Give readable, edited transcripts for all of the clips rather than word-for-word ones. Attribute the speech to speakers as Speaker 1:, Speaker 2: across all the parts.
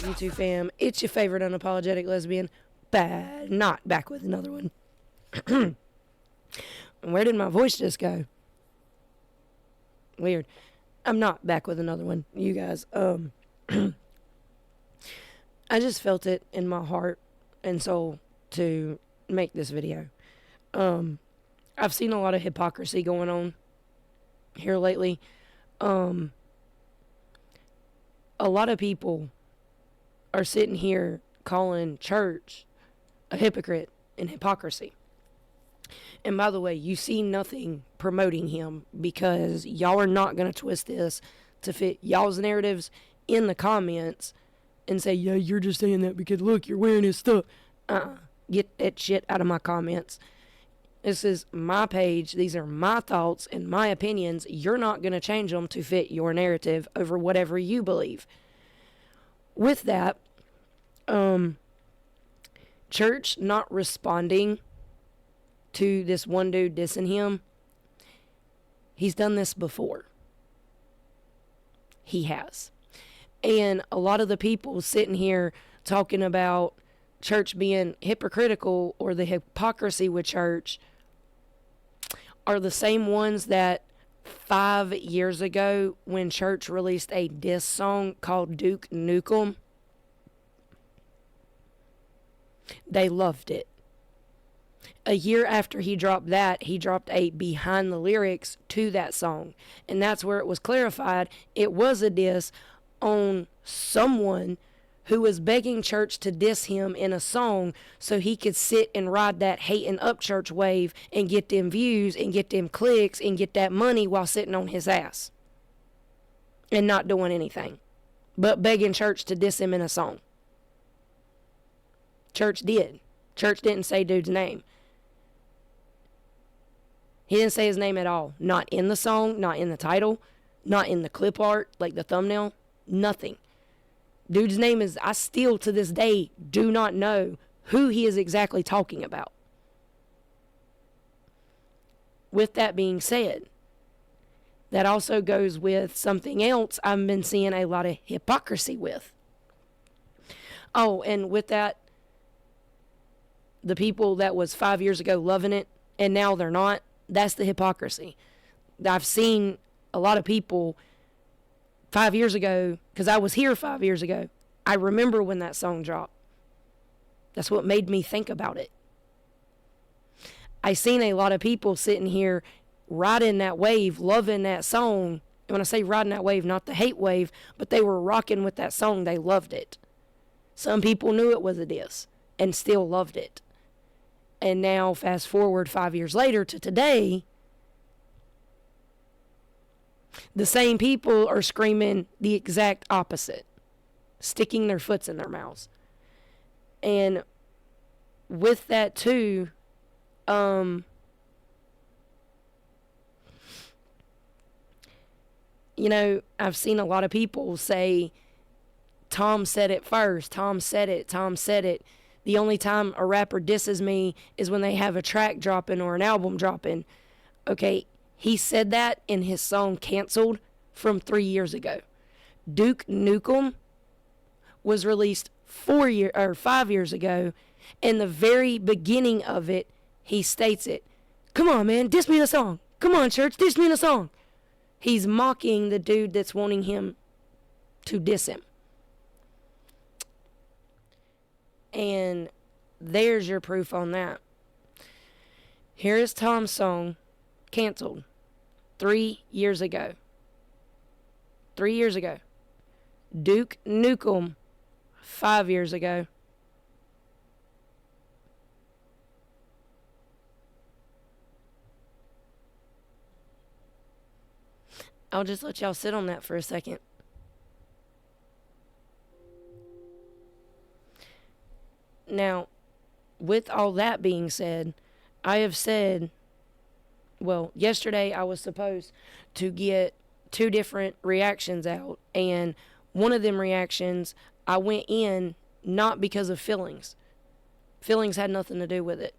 Speaker 1: YouTube fam? It's your favorite unapologetic lesbian. Not back with another one. Where did my voice just go? Weird. I'm not back with another one, you guys. I just felt it in my heart and soul to make this video. I've seen a lot of hypocrisy going on here lately. A lot of people are sitting here calling church a hypocrite and hypocrisy. And by the way, you see nothing promoting him because y'all are not going to twist this to fit y'all's narratives in the comments and say, yeah, you're just saying that because look, you're wearing his stuff. Get that shit out of my comments. This is my page. These are my thoughts and my opinions. You're not going to change them to fit your narrative over whatever you believe. With that, church not responding to this one dude dissing him, he's done this before. He has. And a lot of the people sitting here talking about church being hypocritical or the hypocrisy with church are the same ones that 5 years ago when church released a diss song called Duke Nukem, they loved it. A year after he dropped that, he dropped a behind the lyrics to that song. And that's where it was clarified it was a diss on someone who was begging church to diss him in a song so he could sit and ride that hating Upchurch wave and get them views and get them clicks and get that money while sitting on his ass and not doing anything but begging church to diss him in a song. Church did. Church didn't say dude's name. He didn't say his name at all. Not in the song, not in the title, not in the clip art, like the thumbnail, nothing. Dude's name is, I still to this day do not know who he is exactly talking about. With that being said, that also goes with something else I've been seeing a lot of hypocrisy with. Oh, and with that, the people that was 5 years ago loving it and now they're not, that's the hypocrisy. I've seen a lot of people 5 years ago, because I was here 5 years ago. I remember when that song dropped. That's what made me think about it. I seen a lot of people sitting here riding that wave, loving that song. And when I say riding that wave, not the hate wave, but they were rocking with that song. They loved it. Some people knew it was a diss and still loved it. And now, fast forward 5 years later to today, the same people are screaming the exact opposite, sticking their foots in their mouths. And with that too, you know, I've seen a lot of people say, Tom said it first, Tom said it, Tom said it. The only time a rapper disses me is when they have a track dropping or an album dropping. Okay, he said that in his song Canceled from 3 years ago. Duke Nukem was released 5 years ago. In the very beginning of it, he states it. Come on, man, diss me in a song. Come on, church, diss me in a song. He's mocking the dude that's wanting him to diss him. And there's your proof on that. Here is Tom's song, Canceled, 3 years ago. 3 years ago. Duke Nukem, 5 years ago. I'll just let y'all sit on that for a second. Now, with all that being said, I have said, well, yesterday I was supposed to get 2 different reactions out, and one of them reactions, I went in not because of feelings. Feelings had nothing to do with it.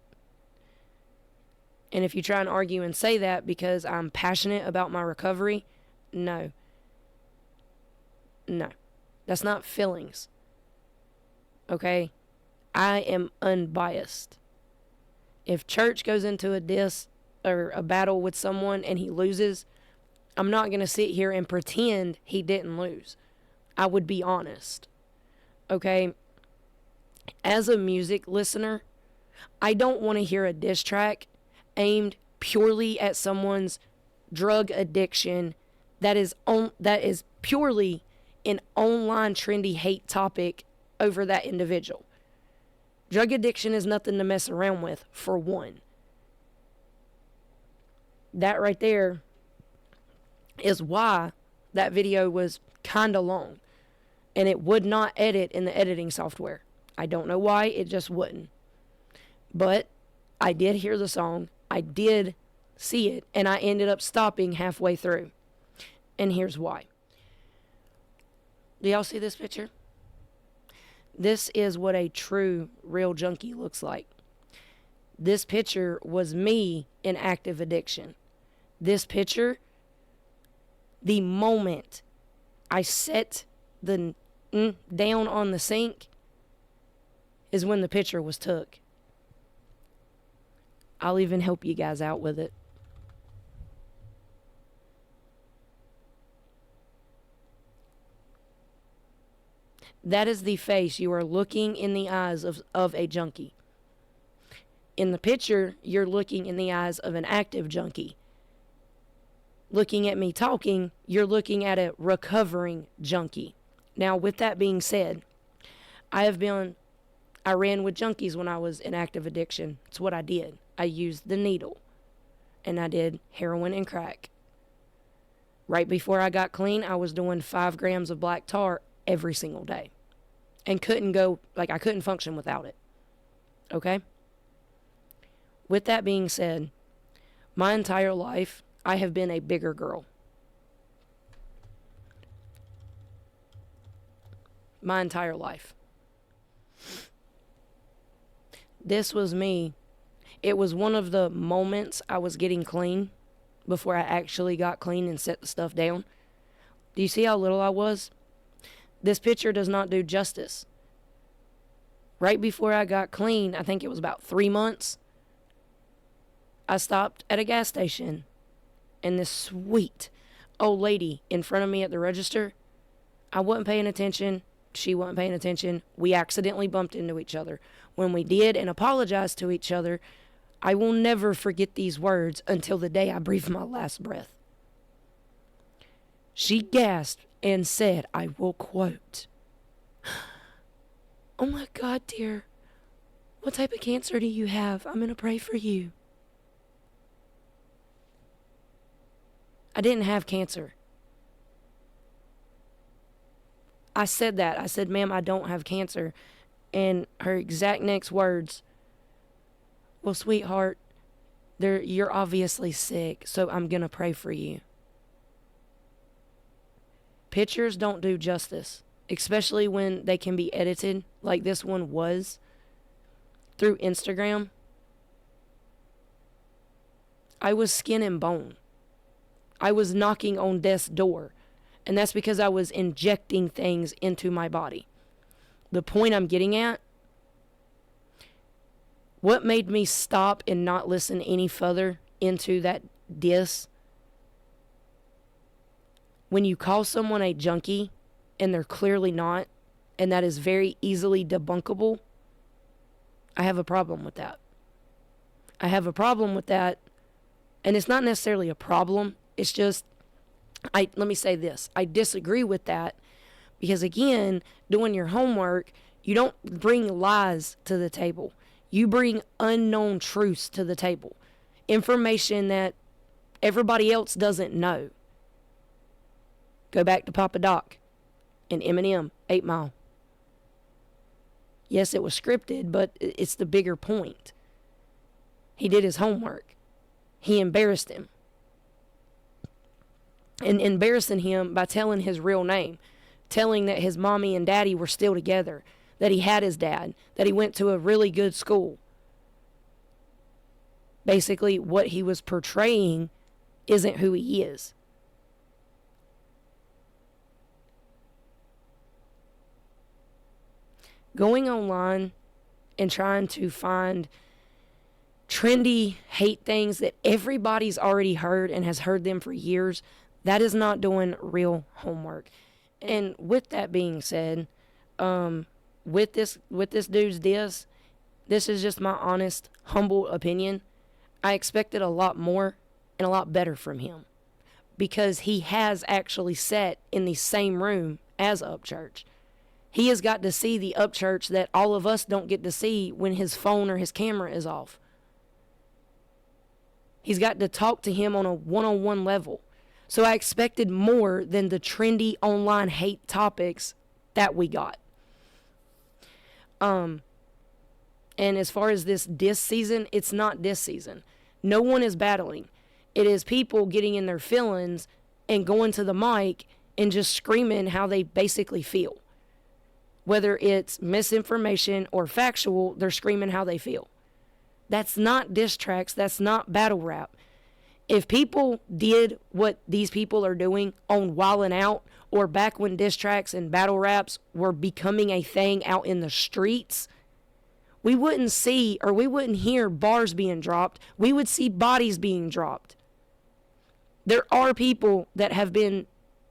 Speaker 1: And if you try and argue and say that because I'm passionate about my recovery, no. That's not feelings. Okay? I am unbiased. If Church goes into a diss or a battle with someone and he loses, I'm not going to sit here and pretend he didn't lose. I would be honest. Okay? As a music listener, I don't want to hear a diss track aimed purely at someone's drug addiction that is purely an online trendy hate topic over that individual. Drug addiction is nothing to mess around with, for one. That right there is why that video was kind of long. And it would not edit in the editing software. I don't know why, it just wouldn't. But I did hear the song, I did see it, and I ended up stopping halfway through. And here's why. Do y'all see this picture? This is what a true, real junkie looks like. This picture was me in active addiction. This picture, the moment I set the down on the sink, is when the picture was took. I'll even help you guys out with it. That is the face you are looking in the eyes of a junkie. In the picture, you're looking in the eyes of an active junkie. Looking at me talking, you're looking at a recovering junkie. Now, with that being said, I ran with junkies when I was in active addiction. It's what I did. I used the needle, and I did heroin and crack. Right before I got clean, I was doing 5 grams of black tar every single day, and I couldn't function without it. Okay? With that being said, my entire life, I have been a bigger girl. My entire life. This was me. It was one of the moments I was getting clean before I actually got clean and set the stuff down. Do you see how little I was? This picture does not do justice. Right before I got clean, I think it was about 3 months, I stopped at a gas station, and this sweet old lady in front of me at the register, I wasn't paying attention. She wasn't paying attention. We accidentally bumped into each other. When we did and apologized to each other, I will never forget these words until the day I breathe my last breath. She gasped and said, I will quote, "Oh my God, dear, what type of cancer do you have? I'm going to pray for you." I didn't have cancer. I said that. I said, "Ma'am, I don't have cancer." And her exact next words, "Well, sweetheart, you're obviously sick, so I'm going to pray for you." Pictures don't do justice, especially when they can be edited, like this one was, through Instagram. I was skin and bone. I was knocking on death's door. And that's because I was injecting things into my body. The point I'm getting at, what made me stop and not listen any further into that diss? When you call someone a junkie and they're clearly not, and that is very easily debunkable, I have a problem with that. I have a problem with that, and it's not necessarily a problem. It's just, let me say this. I disagree with that because, again, doing your homework, you don't bring lies to the table. You bring unknown truths to the table. Information that everybody else doesn't know. Go back to Papa Doc and Eminem, 8 Mile. Yes, it was scripted, but it's the bigger point. He did his homework. He embarrassed him. And embarrassing him by telling his real name, telling that his mommy and daddy were still together, that he had his dad, that he went to a really good school. Basically, what he was portraying isn't who he is. going online and trying to find trendy hate things that everybody's already heard and has heard them for years, that is not doing real homework. And with that being said, with this dude's diss, this is just my honest, humble opinion. I expected a lot more and a lot better from him, because he has actually sat in the same room as Upchurch. He has got to see the Upchurch that all of us don't get to see when his phone or his camera is off. He's got to talk to him on a one-on-one level. So I expected more than the trendy online hate topics that we got. And as far as this diss season, it's not diss season. No one is battling. It is people getting in their feelings and going to the mic and just screaming how they basically feel. Whether it's misinformation or factual, they're screaming how they feel. That's not diss tracks. That's not battle rap. If people did what these people are doing on Wildin' Out, or back when diss tracks and battle raps were becoming a thing out in the streets, we wouldn't see or we wouldn't hear bars being dropped. We would see bodies being dropped. There are people that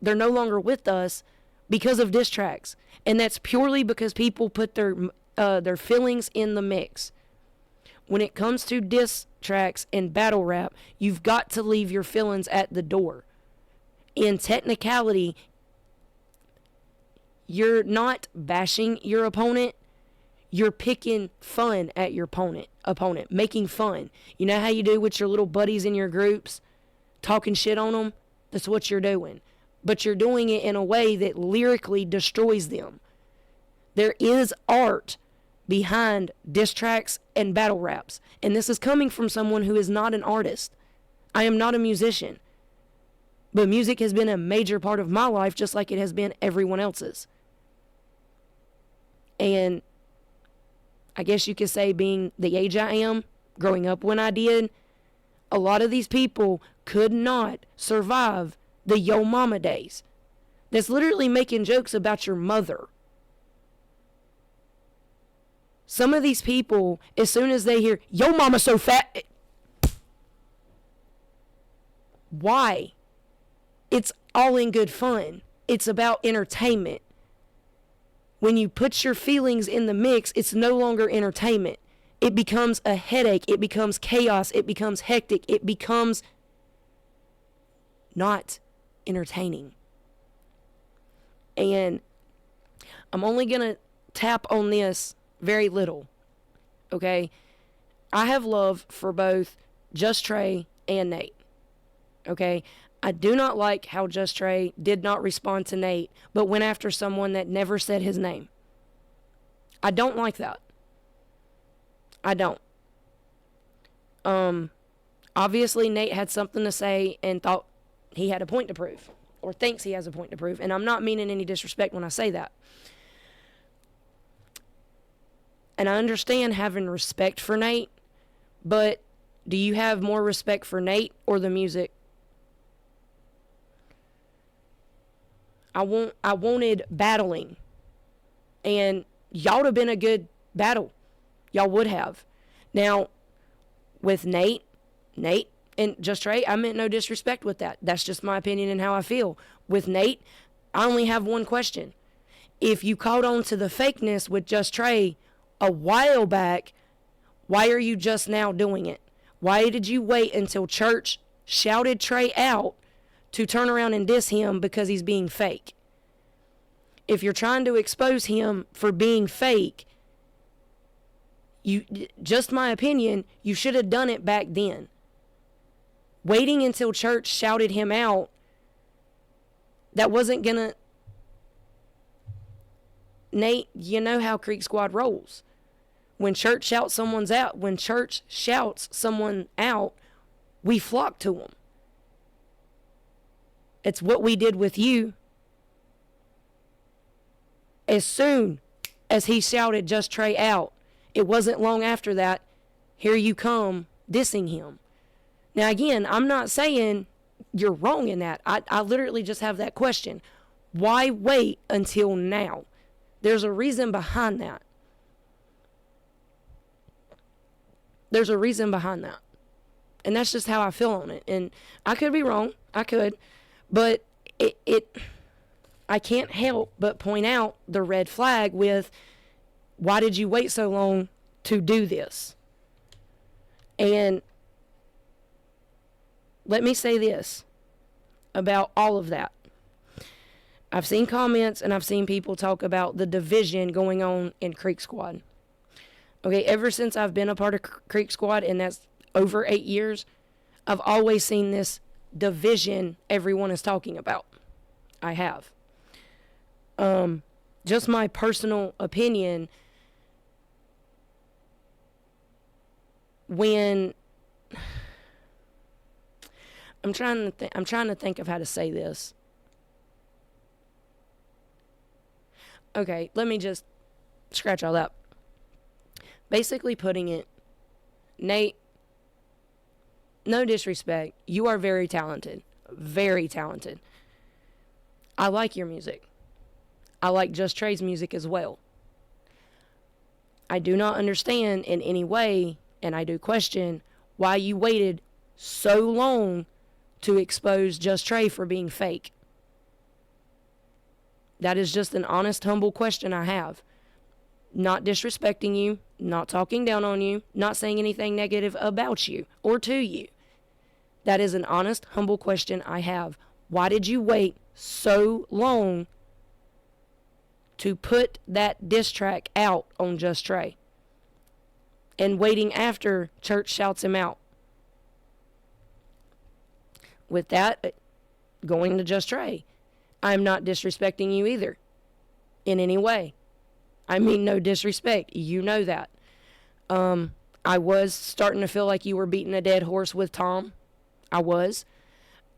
Speaker 1: they're no longer with us because of diss tracks. And that's purely because people put their feelings in the mix. When it comes to diss tracks and battle rap, you've got to leave your feelings at the door. In technicality, you're not bashing your opponent. You're picking fun at your opponent, making fun. You know how you do with your little buddies in your groups, talking shit on them? That's what you're doing. But you're doing it in a way that lyrically destroys them. There is art behind diss tracks and battle raps. And this is coming from someone who is not an artist. I am not a musician. But music has been a major part of my life, just like it has been everyone else's. And I guess you could say, being the age I am, growing up when I did, a lot of these people could not survive the yo mama days. That's literally making jokes about your mother. Some of these people, as soon as they hear, yo mama so fat. Why? It's all in good fun. It's about entertainment. When you put your feelings in the mix, it's no longer entertainment. It becomes a headache. It becomes chaos. It becomes hectic. It becomes not entertaining. And I'm only going to tap on this very little. Okay? I have love for both Just Trey and Nate. Okay? I do not like how Just Trey did not respond to Nate, but went after someone that never said his name. I don't like that. I don't. Obviously Nate had something to say and thought he had a point to prove, or thinks he has a point to prove, and I'm not meaning any disrespect when I say that. And I understand having respect for Nate, but do you have more respect for Nate or the music? I wanted battling, and y'all would have been a good battle. Y'all would have. Now, with Nate, and Just Trey, I meant no disrespect with that. That's just my opinion and how I feel. With Nate, I only have one question. If you caught on to the fakeness with Just Trey a while back, why are you just now doing it? Why did you wait until church shouted Trey out to turn around and diss him because he's being fake? If you're trying to expose him for being fake, just my opinion, you should have done it back then. Waiting until church shouted him out, that wasn't gonna... Nate, you know how Creek Squad rolls. When church shouts someone out, we flock to them. It's what we did with you. As soon as he shouted Just Trey out, it wasn't long after that, here you come dissing him. Now again, I'm not saying you're wrong in that. I literally just have that question. Why wait until now? There's a reason behind that. There's a reason behind that. And that's just how I feel on it. And I could be wrong. I could. But I can't help but point out the red flag with, why did you wait so long to do this? And let me say this about all of that. I've seen comments and I've seen people talk about the division going on in Creek Squad. Okay, ever since I've been a part of Creek Squad, and that's over 8 years, I've always seen this division everyone is talking about. I have. Just my personal opinion, when I'm trying to think of how to say this. Okay, let me just scratch all that. Basically putting it, Nate, no disrespect, you are very talented. Very talented. I like your music. I like Just Trey's music as well. I do not understand in any way, and I do question, why you waited so long to expose Just Trey for being fake. That is just an honest, humble question I have. Not disrespecting you, not talking down on you, not saying anything negative about you or to you. That is an honest, humble question I have. Why did you wait so long to put that diss track out on Just Trey? And waiting after Church shouts him out. With that, going to Just Trey, I'm not disrespecting you either, in any way. I mean no disrespect. You know that. I was starting to feel like you were beating a dead horse with Tom. I was.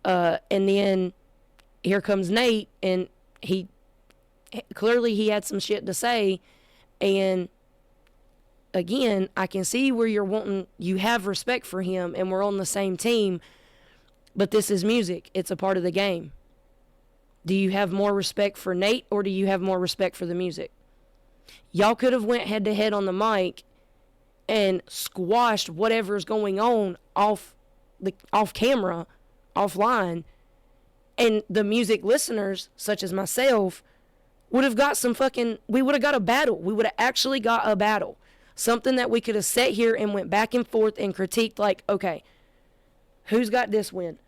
Speaker 1: And then here comes Nate, and he had some shit to say. And again, I can see where you have respect for him, and we're on the same team. But this is music. It's a part of the game. Do you have more respect for Nate, or do you have more respect for the music? Y'all could have went head to head on the mic and squashed whatever's going on off camera, offline, and the music listeners, such as myself, would have got we would have got a battle. We would have actually got a battle. Something that we could have sat here and went back and forth and critiqued, like, okay, who's got this win?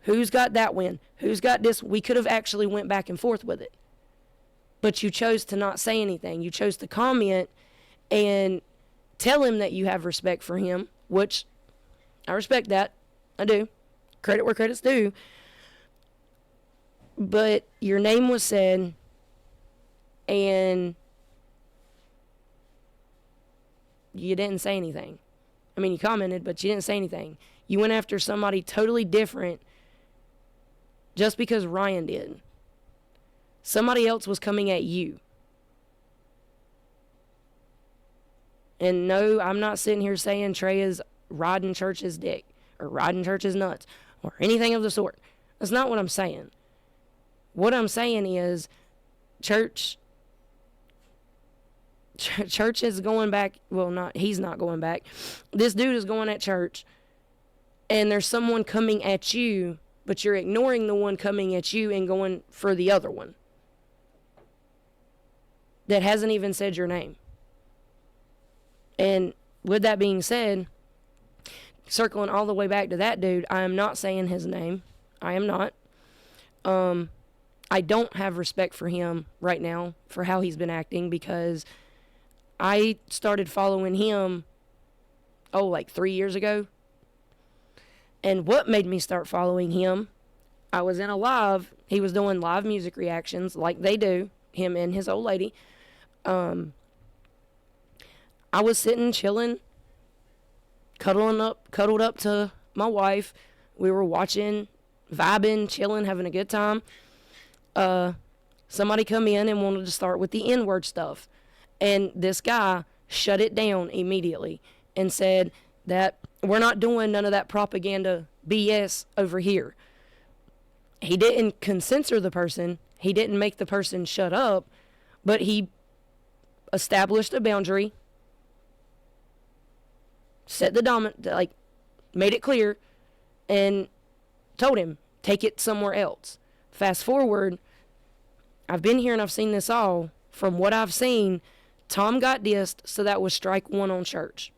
Speaker 1: Who's got that win? Who's got this? We could have actually went back and forth with it. But you chose to not say anything. You chose to comment and tell him that you have respect for him, which I respect that. I do. Credit where credit's due. But your name was said, and you didn't say anything. I mean, you commented, but you didn't say anything. You went after somebody totally different just because Ryan did. Somebody else was coming at you. And no, I'm not sitting here saying Trey is riding Church's dick or riding Church's nuts or anything of the sort. That's not what I'm saying. What I'm saying is Church is going back. Well, he's not going back. This dude is going at Church, and there's someone coming at you, but you're ignoring the one coming at you and going for the other one that hasn't even said your name. And with that being said, circling all the way back to that dude, I am not saying his name. I am not. I don't have respect for him right now for how he's been acting, because I started following him, like 3 years ago. And what made me start following him, I was in a live. He was doing live music reactions like they do, him and his old lady. I was sitting, chilling, cuddled up to my wife. We were watching, vibing, chilling, having a good time. Somebody come in and wanted to start with the N-word stuff. And this guy shut it down immediately and said that we're not doing none of that propaganda BS over here. He didn't censor the person. He didn't make the person shut up, but he established a boundary, set the made it clear, and told him, take it somewhere else. Fast forward, I've been here and I've seen this all. From what I've seen, Tom got dissed, so that was strike one on church.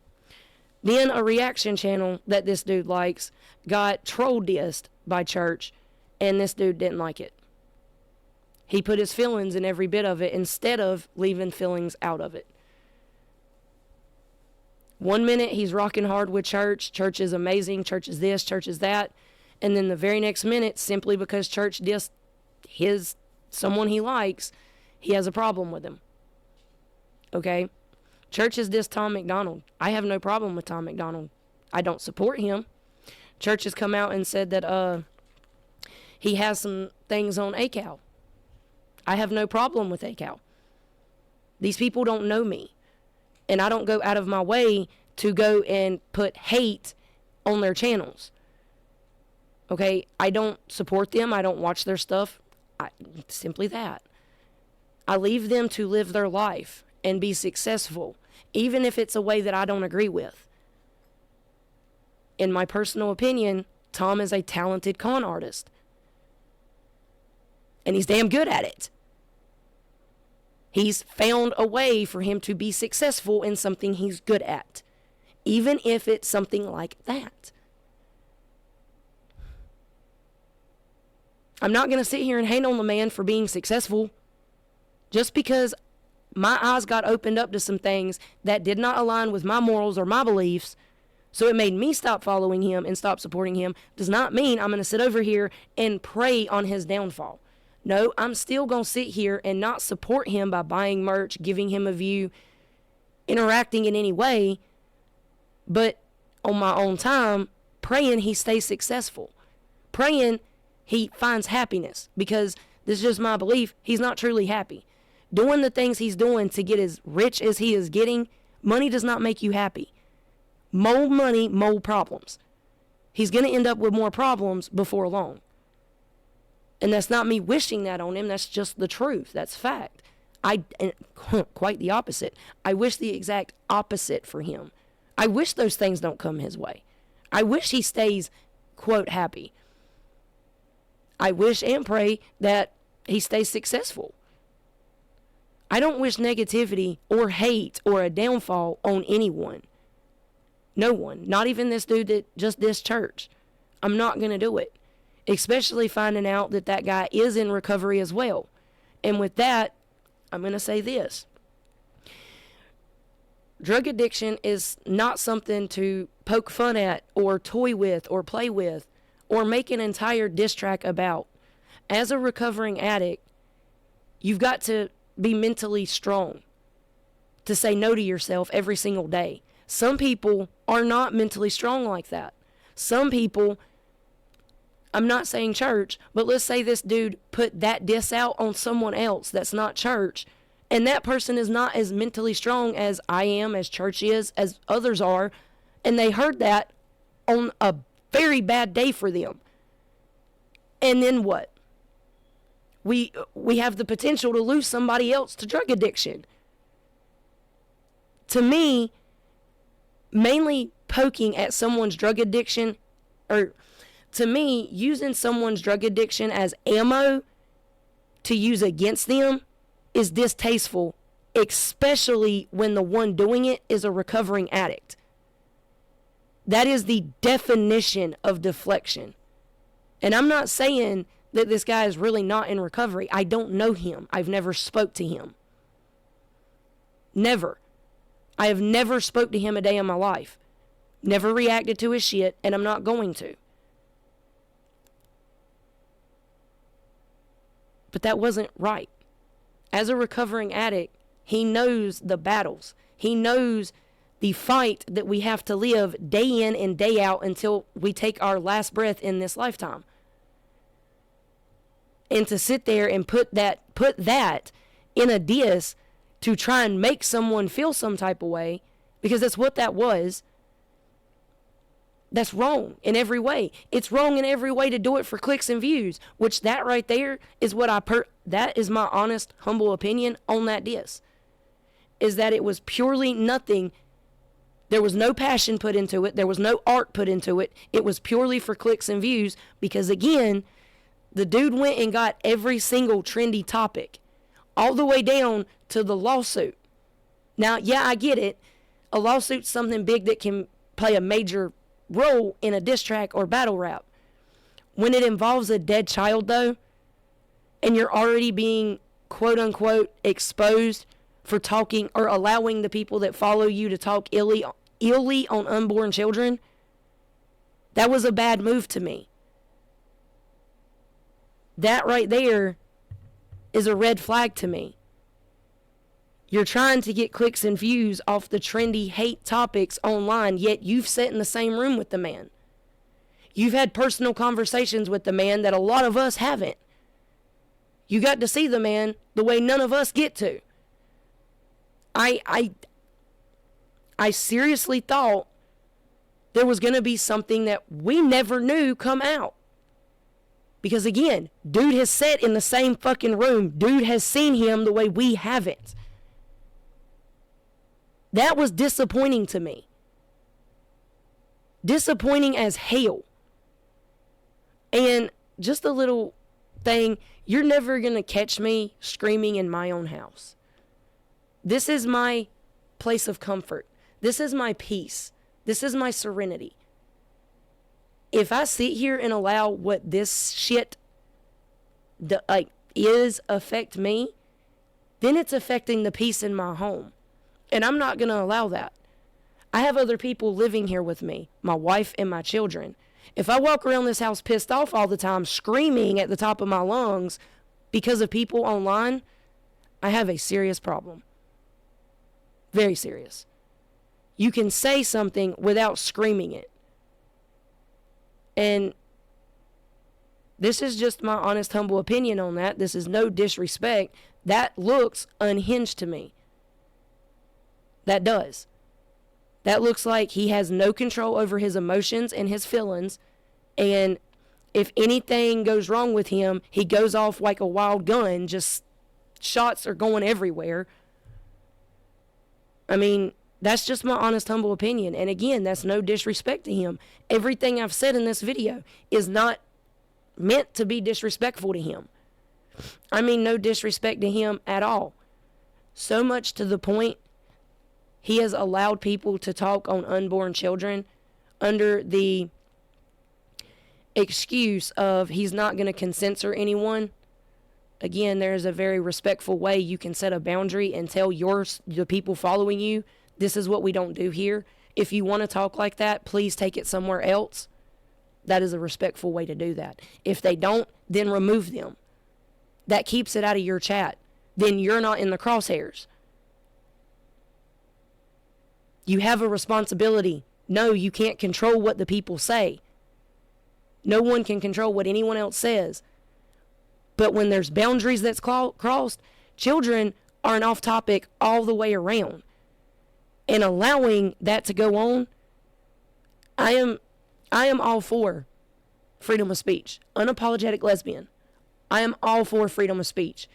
Speaker 1: Then a reaction channel that this dude likes got troll dissed by church, and this dude didn't like it. He put his feelings in every bit of it instead of leaving feelings out of it. 1 minute he's rocking hard with church. Church is amazing. Church is this. Church is that. And then the very next minute, simply because church dissed someone he likes, he has a problem with him. Okay? Church has dissed Tom McDonald. I have no problem with Tom McDonald. I don't support him. Church has come out and said that he has some things on ACAL. I have no problem with ACAL. These people don't know me. And I don't go out of my way to go and put hate on their channels. Okay? I don't support them. I don't watch their stuff. Simply that. I leave them to live their life and be successful, even if it's a way that I don't agree with. In my personal opinion, Tom is a talented con artist. And he's damn good at it. He's found a way for him to be successful in something he's good at, even if it's something like that. I'm not going to sit here and hate on the man for being successful just because my eyes got opened up to some things that did not align with my morals or my beliefs, so it made me stop following him and stop supporting him, does not mean I'm going to sit over here and pray on his downfall. No, I'm still going to sit here and not support him by buying merch, giving him a view, interacting in any way, but on my own time, praying he stays successful. Praying he finds happiness, because this is just my belief, he's not truly happy. Doing the things he's doing to get as rich as he is getting, money does not make you happy. More money, more problems. He's going to end up with more problems before long. And that's not me wishing that on him. That's just the truth. That's fact. Quite the opposite. I wish the exact opposite for him. I wish those things don't come his way. I wish he stays, quote, happy. I wish and pray that he stays successful. I don't wish negativity or hate or a downfall on anyone. No one. Not even this dude that just dissed church. I'm not going to do it. Especially finding out that that guy is in recovery as well. And with that, I'm going to say this. Drug addiction is not something to poke fun at or toy with or play with or make an entire diss track about. As a recovering addict, you've got to be mentally strong to say no to yourself every single day. Some people are not mentally strong like that. Some people, I'm not saying church, but let's say this dude put that diss out on someone else that's not church, and that person is not as mentally strong as I am, as church is, as others are, and they heard that on a very bad day for them. And then what? We have the potential to lose somebody else to drug addiction. To me, mainly poking at someone's drug addiction, or to me, using someone's drug addiction as ammo to use against them is distasteful, especially when the one doing it is a recovering addict. That is the definition of deflection. And I'm not saying that this guy is really not in recovery. I don't know him. I've never spoke to him. Never. I have never spoke to him a day in my life. Never reacted to his shit, and I'm not going to. But that wasn't right. As a recovering addict, he knows the battles. He knows the fight that we have to live day in and day out until we take our last breath in this lifetime. And to sit there and put that in a diss to try and make someone feel some type of way, because that's what that was, that's wrong in every way. It's wrong in every way to do it for clicks and views, which that right there is what that is my honest, humble opinion on that diss, is that it was purely nothing There was no passion put into it. There was no art put into it. It was purely for clicks and views because, again, the dude went and got every single trendy topic all the way down to the lawsuit. Now, yeah, I get it. A lawsuit's something big that can play a major role in a diss track or battle rap. When it involves a dead child, though, and you're already being quote-unquote exposed for talking or allowing the people that follow you to talk illy on unborn children, that was a bad move to me. That right there is a red flag to me. You're trying to get clicks and views off the trendy hate topics online, yet you've sat in the same room with the man. You've had personal conversations with the man that a lot of us haven't. You got to see the man the way none of us get to. I seriously thought there was going to be something that we never knew come out. Because again, dude has sat in the same fucking room. Dude has seen him the way we haven't. That was disappointing to me. Disappointing as hell. And just a little thing, you're never going to catch me screaming in my own house. This is my place of comfort. This is my peace. This is my serenity. If I sit here and allow what this shit affect me, then it's affecting the peace in my home. And I'm not going to allow that. I have other people living here with me, my wife and my children. If I walk around this house pissed off all the time, screaming at the top of my lungs because of people online, I have a serious problem. Very serious. You can say something without screaming it. And this is just my honest, humble opinion on that. This is no disrespect. That looks unhinged to me. That does. That looks like he has no control over his emotions and his feelings. And if anything goes wrong with him, he goes off like a wild gun. Just shots are going everywhere. I mean, that's just my honest, humble opinion. And again, that's no disrespect to him. Everything I've said in this video is not meant to be disrespectful to him. I mean, no disrespect to him at all. So much to the point, he has allowed people to talk on unborn children under the excuse of he's not going to censor anyone. Again, there's a very respectful way you can set a boundary and tell the people following you, this is what we don't do here. If you want to talk like that, please take it somewhere else. That is a respectful way to do that. If they don't, then remove them. That keeps it out of your chat. Then you're not in the crosshairs. You have a responsibility. No, you can't control what the people say. No one can control what anyone else says. But when there's boundaries that's crossed, children are an off topic all the way around. And allowing that to go on, I am all for freedom of speech. Unapologetic lesbian. I am all for freedom of speech.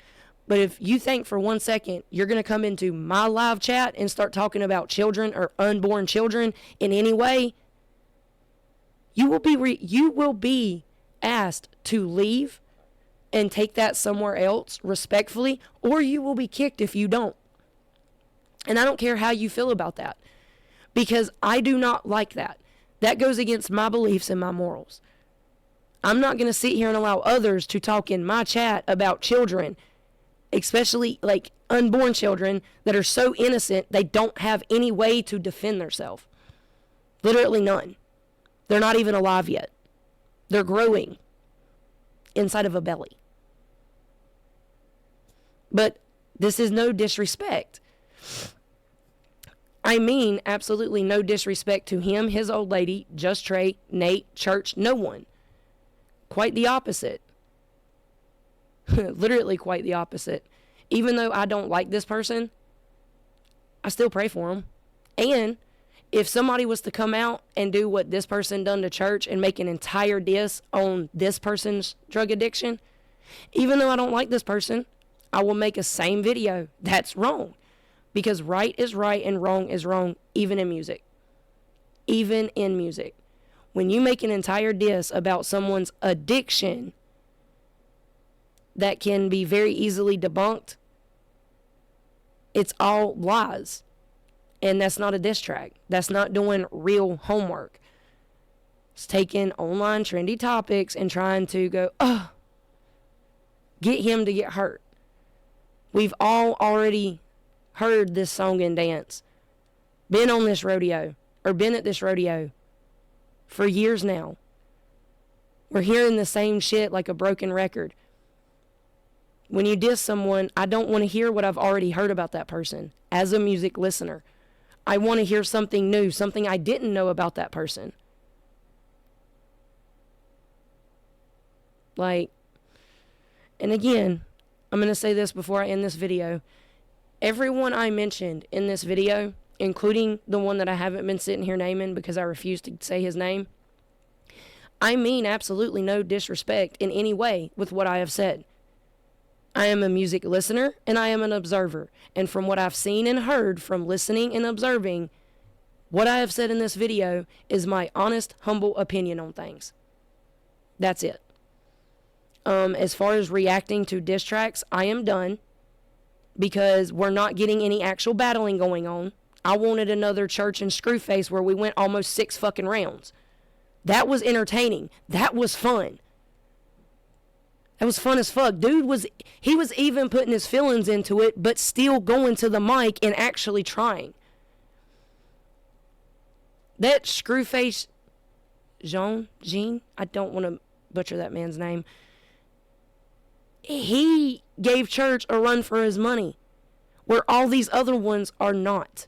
Speaker 1: But if you think for 1 second you're going to come into my live chat and start talking about children or unborn children in any way, you will be asked to leave and take that somewhere else respectfully, or you will be kicked if you don't. And I don't care how you feel about that, because I do not like that. That goes against my beliefs and my morals. I'm not going to sit here and allow others to talk in my chat about children, especially like unborn children that are so innocent they don't have any way to defend themselves. Literally none. They're not even alive yet. They're growing inside of a belly. But this is no disrespect. I mean absolutely no disrespect to him, his old lady, Just Trey, Nate, Church, no one. Quite the opposite. Literally quite the opposite. Even though I don't like this person, I still pray for him. And if somebody was to come out and do what this person done to Church and make an entire diss on this person's drug addiction, even though I don't like this person, I will make a same video. That's wrong. Because right is right and wrong is wrong, even in music. even in music. When you make an entire diss about someone's addiction that can be very easily debunked, it's all lies. And that's not a diss track. That's not doing real homework. It's taking online trendy topics and trying to go, get him to get hurt. We've all already heard this song and dance, been on this rodeo, or been at this rodeo for years now. We're hearing the same shit like a broken record. When you diss someone, I don't want to hear what I've already heard about that person as a music listener. I want to hear something new, something I didn't know about that person. Like, and again, I'm going to say this before I end this video. Everyone I mentioned in this video, including the one that I haven't been sitting here naming because I refuse to say his name, I mean absolutely no disrespect in any way with what I have said. I am a music listener and I am an observer. And from what I've seen and heard from listening and observing, what I have said in this video is my honest, humble opinion on things. That's it. As far as reacting to diss tracks, I am done because we're not getting any actual battling going on. I wanted another Church and Scru-Face where we went almost 6 fucking rounds. That was entertaining. That was fun. That was fun as fuck. Dude was even putting his feelings into it, but still going to the mic and actually trying. That Scru-Face Jean, I don't want to butcher that man's name. He gave Church a run for his money, where all these other ones are not.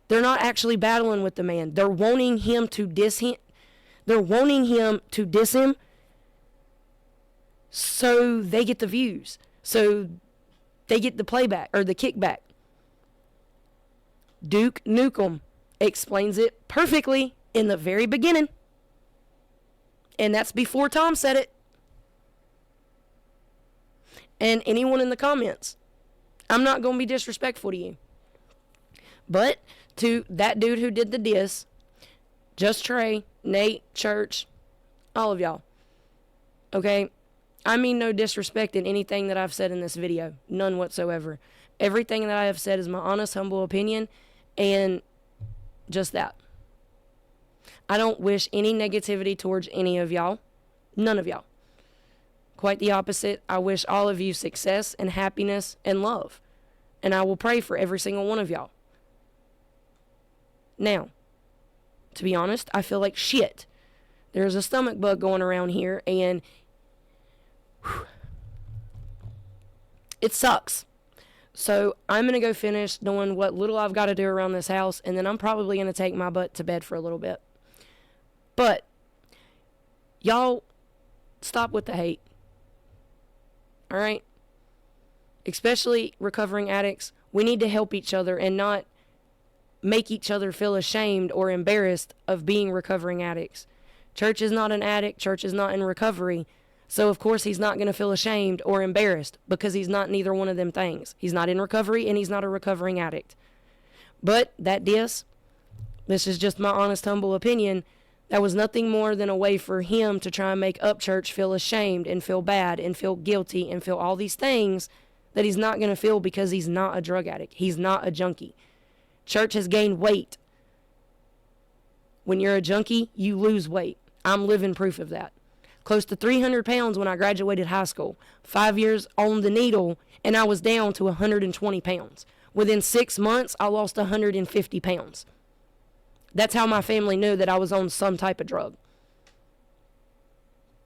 Speaker 1: They're not actually battling with the man. They're wanting him to diss him. They're wanting him to diss him so they get the views. So they get the playback or the kickback. Duke Nukem explains it perfectly in the very beginning. And that's before Tom said it. And anyone in the comments, I'm not going to be disrespectful to you. But to that dude who did the diss, Just Trey, Nate, Church, all of y'all. Okay? I mean no disrespect in anything that I've said in this video. None whatsoever. Everything that I have said is my honest, humble opinion. And just that. I don't wish any negativity towards any of y'all. None of y'all. Quite the opposite. I wish all of you success and happiness and love. And I will pray for every single one of y'all. Now, to be honest, I feel like shit. There's a stomach bug going around here and it sucks. So I'm going to go finish doing what little I've got to do around this house, and then I'm probably going to take my butt to bed for a little bit. But y'all stop with the hate. All right? Especially recovering addicts. We need to help each other and not make each other feel ashamed or embarrassed of being recovering addicts. Church is not an addict. Church is not in recovery. So, of course, he's not going to feel ashamed or embarrassed because he's not neither one of them things. He's not in recovery and he's not a recovering addict. But that diss, this is just my honest, humble opinion, that was nothing more than a way for him to try and make Upchurch feel ashamed and feel bad and feel guilty and feel all these things that he's not going to feel because he's not a drug addict. He's not a junkie. Church has gained weight. When you're a junkie, you lose weight. I'm living proof of that. Close to 300 pounds when I graduated high school. 5 years on the needle, and I was down to 120 pounds. Within 6 months, I lost 150 pounds. That's how my family knew that I was on some type of drug.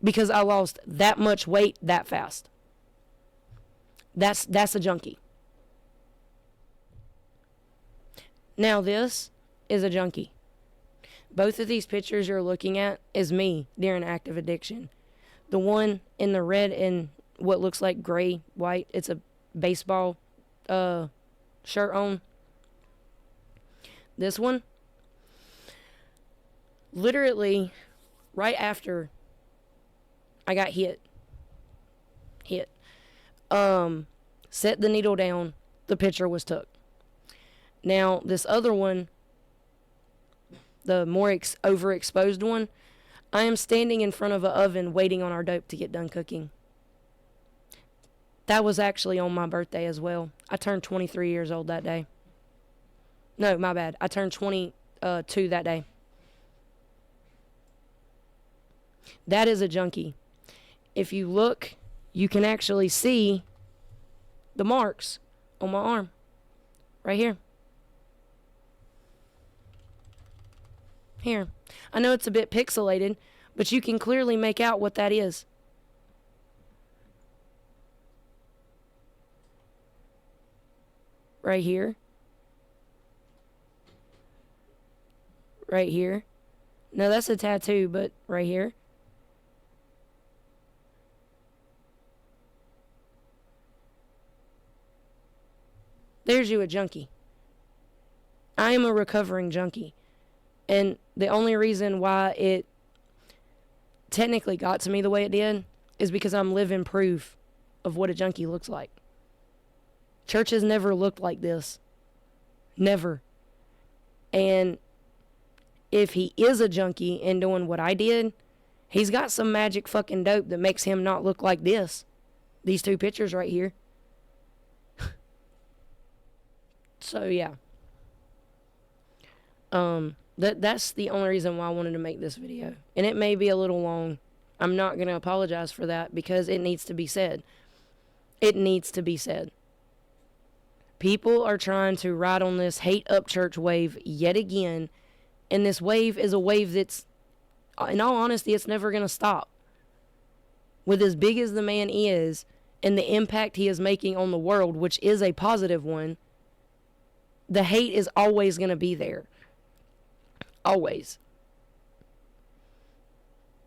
Speaker 1: Because I lost that much weight that fast. That's a junkie. Now this is a junkie. Both of these pictures you're looking at is me during active addiction. The one in the red and what looks like gray, white, it's a baseball shirt on. This one, literally right after I got hit, set the needle down, the picture was took. Now, this other one, the more overexposed one, I am standing in front of an oven waiting on our dope to get done cooking. That was actually on my birthday as well. I turned 23 years old that day. No, my bad. I turned 22 that day. That is a junkie. If you look, you can actually see the marks on my arm. Right here. Here. I know it's a bit pixelated, but you can clearly make out what that is. Right here. Right here. No, that's a tattoo, but right here. There's you a junkie. I am a recovering junkie. And the only reason why it technically got to me the way it did is because I'm living proof of what a junkie looks like. Church has never looked like this. Never. And if he is a junkie and doing what I did, he's got some magic fucking dope that makes him not look like this. These two pictures right here. So, yeah. That's the only reason why I wanted to make this video. And it may be a little long. I'm not going to apologize for that because it needs to be said. It needs to be said. People are trying to ride on this hate Upchurch wave yet again. And this wave is a wave that's, in all honesty, it's never going to stop. With as big as the man is and the impact he is making on the world, which is a positive one, the hate is always going to be there. Always.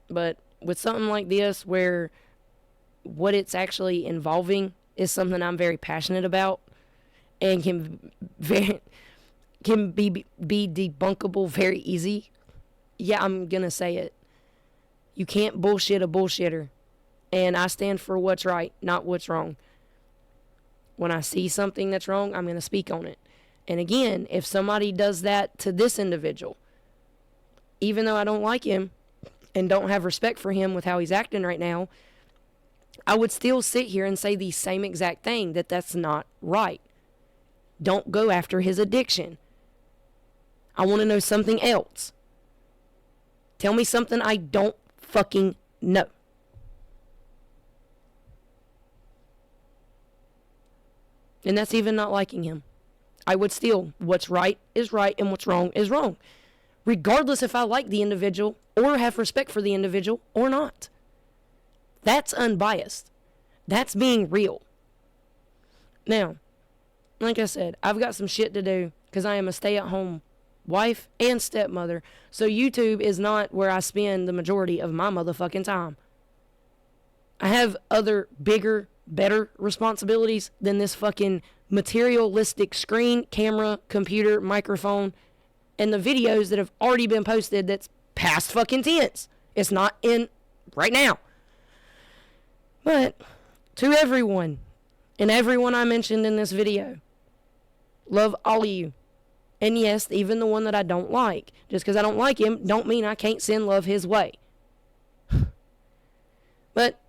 Speaker 1: But with something like this, where what it's actually involving is something I'm very passionate about and can be debunkable very easy, yeah, I'm going to say it. You can't bullshit a bullshitter. And I stand for what's right, not what's wrong. When I see something that's wrong, I'm going to speak on it. And again, if somebody does that to this individual, even though I don't like him and don't have respect for him with how he's acting right now, I would still sit here and say the same exact thing, that that's not right. Don't go after his addiction. I want to know something else. Tell me something I don't fucking know. And that's even not liking him. I would still, what's right is right and what's wrong is wrong. Regardless if I like the individual or have respect for the individual or not. That's unbiased. That's being real. Now, like I said, I've got some shit to do because I am a stay-at-home wife and stepmother. So YouTube is not where I spend the majority of my motherfucking time. I have other bigger, better responsibilities than this fucking materialistic screen, camera, computer, microphone, and the videos that have already been posted that's past fucking tense. It's not in right now. But to everyone, and everyone I mentioned in this video, love all of you. And yes, even the one that I don't like. Just because I don't like him, don't mean I can't send love his way. But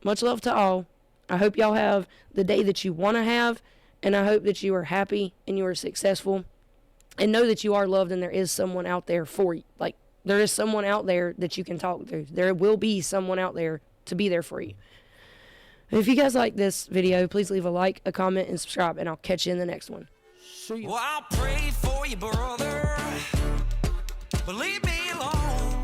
Speaker 1: much love to all. I hope y'all have the day that you want to have, and I hope that you are happy and you are successful, and know that you are loved and there is someone out there for you. Like, there is someone out there that you can talk to. There will be someone out there to be there for you. If you guys like this video, please leave a like, a comment, and subscribe, and I'll catch you in the next one. See you.
Speaker 2: Well, I'll pray for you, brother, but leave me alone.